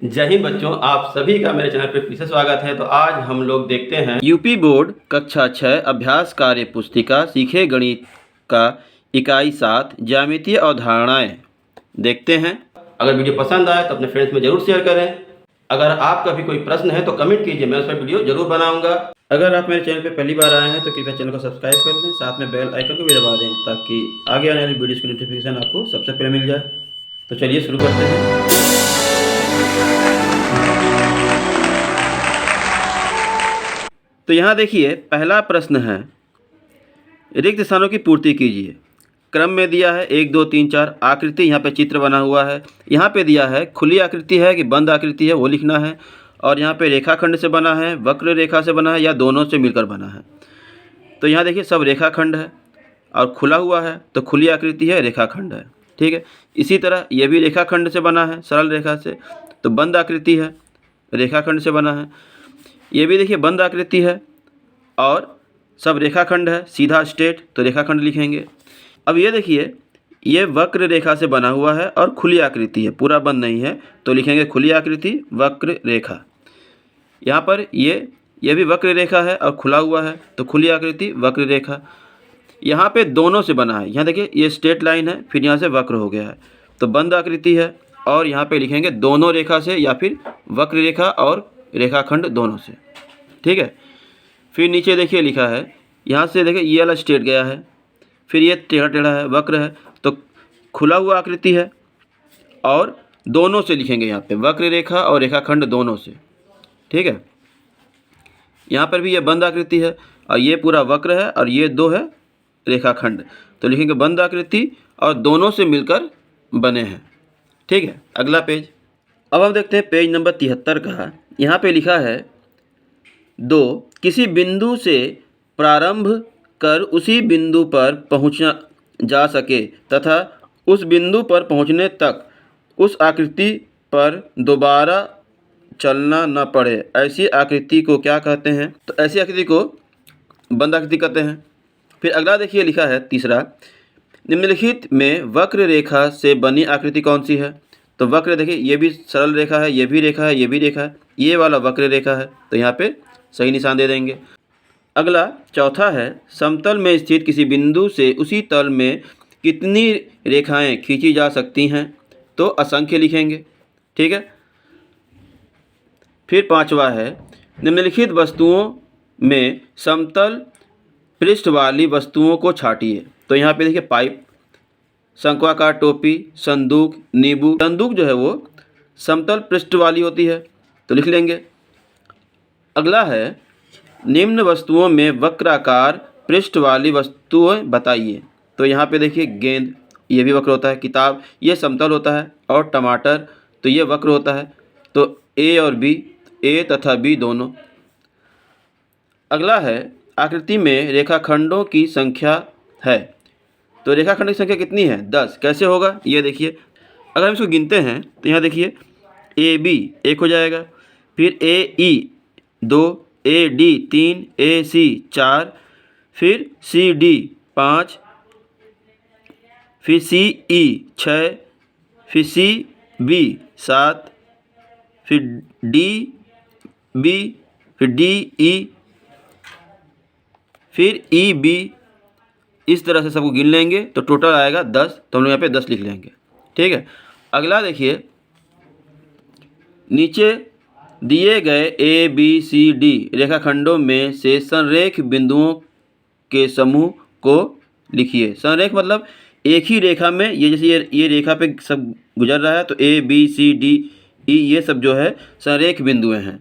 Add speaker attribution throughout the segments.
Speaker 1: जय हिंद बच्चों, आप सभी का मेरे चैनल पर फिर से स्वागत है। तो आज हम लोग देखते हैं यूपी बोर्ड कक्षा 6 अभ्यास कार्य पुस्तिका सीखे गणित का इकाई 7 ज्यामितीय अवधारणाएं देखते हैं। अगर वीडियो पसंद आए तो अपने फ्रेंड्स में जरूर शेयर करें। अगर आपका भी कोई प्रश्न है तो कमेंट कीजिए, मैं उस पर वीडियो जरूर बनाऊंगा। अगर आप मेरे चैनल पर पहली बार आए हैं तो कृपया चैनल को सब्सक्राइब कर दें, साथ में बेल आइकन को भी दबा दें ताकि आगे आने वाली वीडियोज़ की नोटिफिकेशन आपको सबसे पहले मिल जाए। तो चलिए शुरू करते हैं। तो यहाँ देखिए, पहला प्रश्न है, रिक्त स्थानों की पूर्ति कीजिए। क्रम में दिया है 1 2 3 4। आकृति यहाँ पे चित्र बना हुआ है। यहाँ पे दिया है खुली आकृति है कि बंद आकृति है, वो लिखना है। और यहाँ पे रेखाखंड से बना है, वक्र रेखा से बना है या दोनों से मिलकर बना है। तो यहाँ देखिए सब रेखाखंड है और खुला हुआ है तो खुली आकृति है, रेखाखंड है। ठीक है, इसी तरह ये भी रेखाखंड से बना है, सरल रेखा से, तो बंद आकृति है, रेखाखंड से बना है। ये भी देखिए बंद आकृति है और सब रेखाखंड है, सीधा स्ट्रेट, तो रेखाखंड लिखेंगे। अब ये देखिए, ये वक्र रेखा से बना हुआ है और खुली आकृति है, पूरा बंद नहीं है, तो लिखेंगे खुली आकृति वक्र रेखा। यहाँ पर ये भी वक्र रेखा है और खुला हुआ है, तो खुली आकृति वक्र रेखा। यहाँ पे दोनों से बना है, यहाँ देखिए ये स्ट्रेट लाइन है, फिर यहाँ से वक्र हो गया है, तो बंद आकृति है। और यहाँ पे लिखेंगे दोनों रेखा से या फिर वक्र रेखा और रेखाखंड दोनों से। ठीक है, फिर नीचे देखिए लिखा है, यहाँ से देखिए ये वाला स्ट्रेट गया है, फिर ये टेढ़ा टेढ़ा है, वक्र है, तो खुला हुआ आकृति है और दोनों से लिखेंगे यहाँ पे वक्र रेखा और रेखाखंड दोनों से। ठीक है, यहाँ पर भी ये बंद आकृति है और ये पूरा वक्र है और ये दो है रेखाखंड, तो लिखेंगे बंद आकृति और दोनों से मिलकर बने हैं। ठीक है, अगला पेज। अब हम देखते हैं पेज नंबर 73 का। यहाँ पे लिखा है 2, किसी बिंदु से प्रारंभ कर उसी बिंदु पर पहुंचना जा सके तथा उस बिंदु पर पहुंचने तक उस आकृति पर दोबारा चलना न पड़े, ऐसी आकृति को क्या कहते हैं? तो ऐसी आकृति को बंद आकृति कहते हैं। फिर अगला देखिए लिखा है तीसरा, निम्नलिखित में वक्र रेखा से बनी आकृति कौन सी है? तो वक्र देखिए, ये भी सरल रेखा है, ये भी रेखा है, ये भी रेखा है, ये वाला वक्र रेखा है, तो यहाँ पे सही निशान दे देंगे। अगला चौथा है, समतल में स्थित किसी बिंदु से उसी तल में कितनी रेखाएं खींची जा सकती हैं? तो असंख्य लिखेंगे। ठीक है, फिर पांचवा है, निम्नलिखित वस्तुओं में समतल पृष्ठ वाली वस्तुओं को छाटिए। तो यहाँ पे देखिए पाइप, शंक्वाकार टोपी, संदूक, नींबू। संदूक जो है वो समतल पृष्ठ वाली होती है, तो लिख लेंगे। अगला है, निम्न वस्तुओं में वक्राकार पृष्ठ वाली वस्तुएं बताइए। तो यहाँ पे देखिए गेंद, ये भी वक्र होता है। किताब, ये समतल होता है। और टमाटर, तो ये वक्र होता है। तो ए और बी, ए तथा बी दोनों। अगला है, आकृति में रेखाखंडों की संख्या है। तो रेखाखंड की संख्या कितनी है? 10। कैसे होगा ये देखिए, अगर हम इसको गिनते हैं तो यहाँ देखिए ए बी 1 हो जाएगा, फिर ए ई 2, ए डी 3, ए सी 4, फिर सी डी 5, फिर सी ई 6, फिर सी बी 7, फिर डी बी, फिर डी ई, फिर ई बी। इस तरह से सबको गिन लेंगे तो टोटल आएगा 10, तो हम लोग यहाँ पे 10 लिख लेंगे। ठीक है, अगला देखिए, नीचे दिए गए ए बी सी डी रेखाखंडों में से संरेख बिंदुओं के समूह को लिखिए। संरेख मतलब एक ही रेखा में, ये जैसे ये रेखा पे सब गुजर रहा है, तो A B C D E ये सब जो है संरेख बिंदुएं हैं।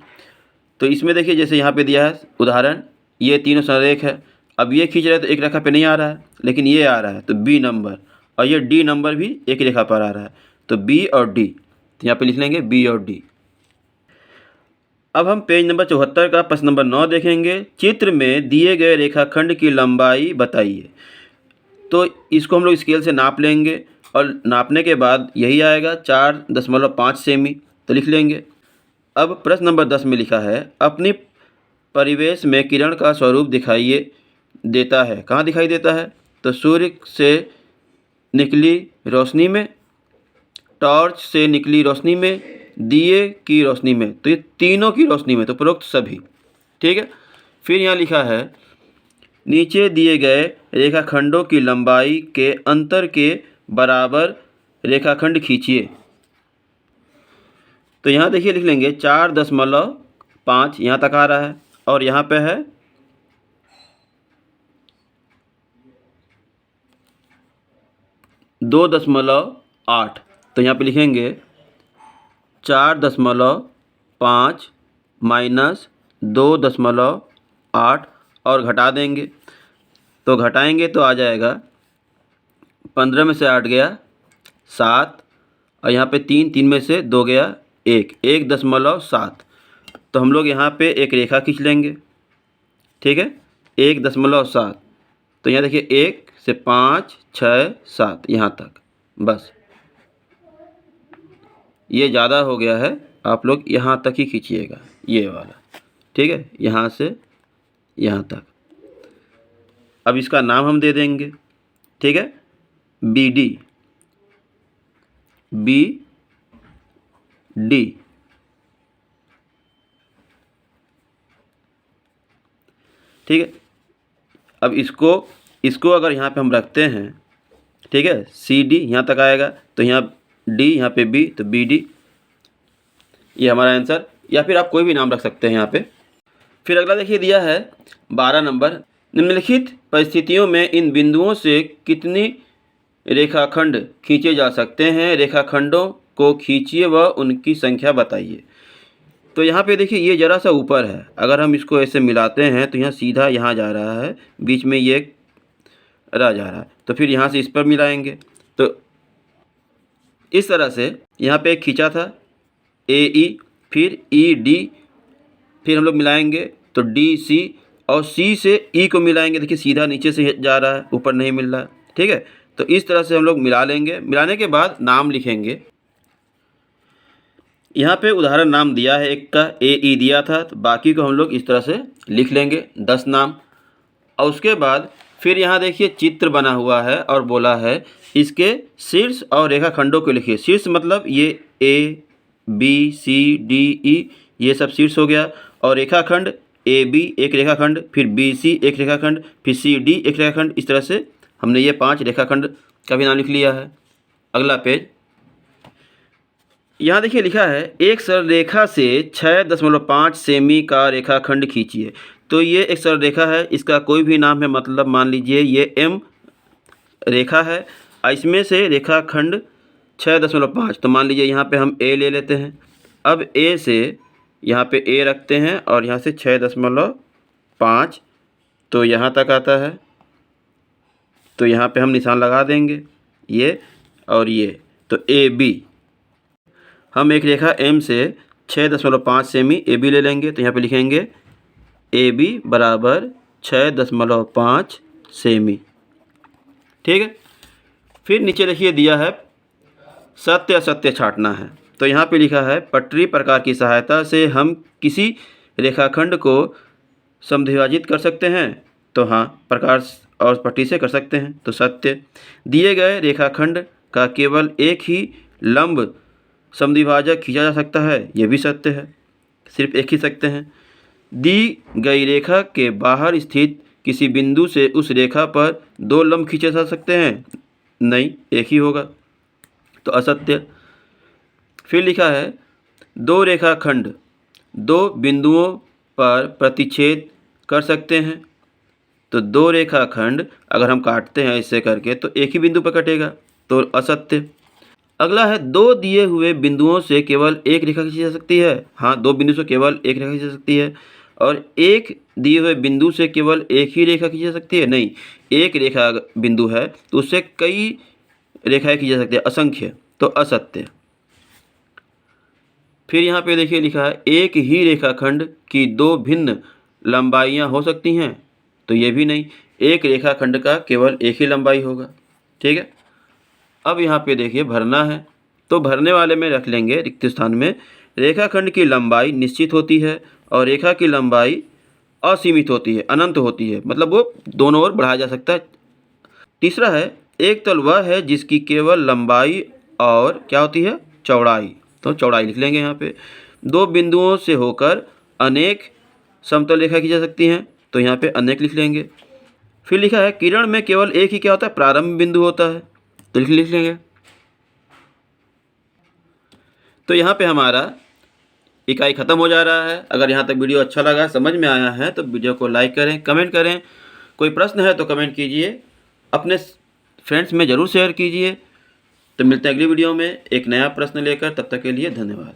Speaker 1: तो इसमें देखिए जैसे यहाँ पे दिया है उदाहरण, ये तीनों संरेख है। अब ये खींच रहे हैं तो एक रेखा पे नहीं आ रहा है, लेकिन ये आ रहा है तो बी नंबर, और ये डी नंबर भी एक रेखा पर आ रहा है, तो बी और डी, तो यहाँ पे लिख लेंगे बी और डी। अब हम पेज नंबर 74 का प्रश्न नंबर 9 देखेंगे। चित्र में दिए गए रेखाखंड की लंबाई बताइए। तो इसको हम लोग स्केल से नाप लेंगे और नापने के बाद यही आएगा 4.5 सेमी, तो लिख लेंगे। अब प्रश्न नंबर 10 में लिखा है, अपनी परिवेश में किरण का स्वरूप दिखाइए देता है। कहाँ दिखाई देता है? तो सूर्य से निकली रोशनी में, टॉर्च से निकली रोशनी में, दिए की रोशनी में, तो ये तीनों की रोशनी में, तो उपरोक्त सभी। ठीक है। फिर यहाँ लिखा है नीचे दिए गए रेखाखंडों की लंबाई के अंतर के बराबर रेखाखंड खींचिए। तो यहाँ देखिए लिख लेंगे 4.5 यहाँ तक आ रहा है और यहाँ पे है 2.8। तो यहाँ पे लिखेंगे 4.5 माइनस 2.8 और घटा देंगे। तो घटाएंगे तो आ जाएगा 15 में से 8 गया 7 और यहाँ पे 3 में से 2 गया 1.7। तो हम लोग यहाँ पे एक रेखा खींच लेंगे। ठीक है, 1.7। तो यहाँ देखिए 1 से 5 6 7 यहाँ तक, बस ये ज़्यादा हो गया है, आप लोग यहाँ तक ही खींचिएगा ये वाला। ठीक है, यहाँ से यहाँ तक। अब इसका नाम हम दे देंगे। ठीक है, BD BD। ठीक है, अब इसको अगर यहाँ पे हम रखते हैं, ठीक है, CD यहाँ तक आएगा, तो यहाँ D, यहाँ पे B, तो BD ये हमारा आंसर। या फिर आप कोई भी नाम रख सकते हैं यहाँ पे। फिर अगला देखिए दिया है 12 नंबर, निम्नलिखित परिस्थितियों में इन बिंदुओं से कितनी रेखाखंड खींचे जा सकते हैं, रेखाखंडों को खींचिए व उनकी संख्या बताइए। तो यहाँ पे देखिए ये ज़रा सा ऊपर है, अगर हम इसको ऐसे मिलाते हैं तो यहाँ सीधा यहाँ जा रहा है, बीच में ये रह जा रहा है, तो फिर यहाँ से इस पर मिलाएंगे। तो इस तरह से यहाँ पे एक खींचा था AE, फिर ED, फिर हम लोग मिलाएंगे तो DC और C से E को मिलाएंगे। देखिए सीधा नीचे से जा रहा है, ऊपर नहीं मिल रहा है। ठीक है, तो इस तरह से हम लोग मिला लेंगे। मिलाने के बाद नाम लिखेंगे। यहाँ पे उदाहरण नाम दिया है, एक का AE दिया था, तो बाकी को हम लोग इस तरह से लिख लेंगे 10 नाम। और उसके बाद फिर यहाँ देखिए चित्र बना हुआ है और बोला है इसके शीर्ष और रेखाखंडों को लिखिए। शीर्ष मतलब ये A B C D E ये सब शीर्ष हो गया, और रेखाखंड AB एक रेखाखंड, फिर BC एक रेखाखंड, फिर CD एक रेखाखंड। इस तरह से हमने ये 5 रेखाखंड का भी नाम लिख लिया है। अगला पेज, यहाँ देखिए लिखा है एक सरल रेखा से 6.5 सेमी का रेखाखंड खींचिए। तो ये एक सरल रेखा है, इसका कोई भी नाम है, मतलब मान लीजिए ये M रेखा है, इसमें से रेखाखंड 6.5, तो मान लीजिए यहाँ पे हम A ले लेते हैं। अब A से यहाँ पे A रखते हैं और यहाँ से 6.5, तो यहाँ तक आता है, तो यहाँ पे हम निशान लगा देंगे ये और ये। तो AB, हम एक रेखा M से 6.5 सेमी AB ले लेंगे, तो यहाँ पे लिखेंगे AB बराबर 6.5 सेमी। ठीक है, फिर नीचे देखिए दिया है सत्य असत्य छांटना है। तो यहाँ पे लिखा है पटरी प्रकार की सहायता से हम किसी रेखाखंड को समद्विभाजित कर सकते हैं। तो हाँ, प्रकार और पट्टी से कर सकते हैं, तो सत्य। दिए गए रेखाखंड का केवल एक ही लंब समद्विभाजक खींचा जा सकता है, ये भी सत्य है, सिर्फ एक ही सकते हैं। दी गई रेखा के बाहर स्थित किसी बिंदु से उस रेखा पर 2 लंब खींचे जा सकते हैं, नहीं, एक ही होगा, तो असत्य। फिर लिखा है 2 रेखाखंड 2 बिंदुओं पर प्रतिच्छेद कर सकते हैं। तो 2 रेखाखंड अगर हम काटते हैं ऐसे करके तो एक ही बिंदु पर कटेगा, तो असत्य। अगला है 2 दिए हुए बिंदुओं से केवल एक रेखा खींची जा सकती है। हाँ, 2 बिंदु से केवल एक रेखा खींची जा सकती है। और एक दिए हुए बिंदु से केवल एक ही रेखा खींची जा सकती है, नहीं, एक रेखा बिंदु है तो उससे कई रेखाएं खींची जा सकती है, असंख्य, तो असत्य। फिर यहाँ पे देखिए लिखा है एक ही रेखाखंड की 2 भिन्न लंबाइयाँ हो सकती हैं, तो ये भी नहीं, एक रेखाखंड का केवल एक ही लंबाई होगा। ठीक है, अब यहाँ पे देखिए भरना है, तो भरने वाले में रख लेंगे रिक्त स्थान में रेखाखंड की लंबाई निश्चित होती है और रेखा की लंबाई असीमित होती है, अनंत होती है, मतलब वो दोनों ओर बढ़ाया जा सकता है। तीसरा है एक तल वह है जिसकी केवल लंबाई और क्या होती है, चौड़ाई, तो चौड़ाई लिख लेंगे यहाँ पे। दो बिंदुओं से होकर अनेक समतल रेखा खींची जा सकती हैं, तो यहाँ पे अनेक लिख लेंगे। फिर लिखा है किरण में केवल एक ही क्या होता है, प्रारंभ बिंदु होता है, तो लिख लेंगे। तो यहाँ पे हमारा इकाई ख़त्म हो जा रहा है। अगर यहाँ तक वीडियो अच्छा लगा, समझ में आया है, तो वीडियो को लाइक करें, कमेंट करें। कोई प्रश्न है तो कमेंट कीजिए, अपने फ्रेंड्स में ज़रूर शेयर कीजिए। तो मिलते हैं अगली वीडियो में एक नया प्रश्न लेकर, तब तक के लिए धन्यवाद।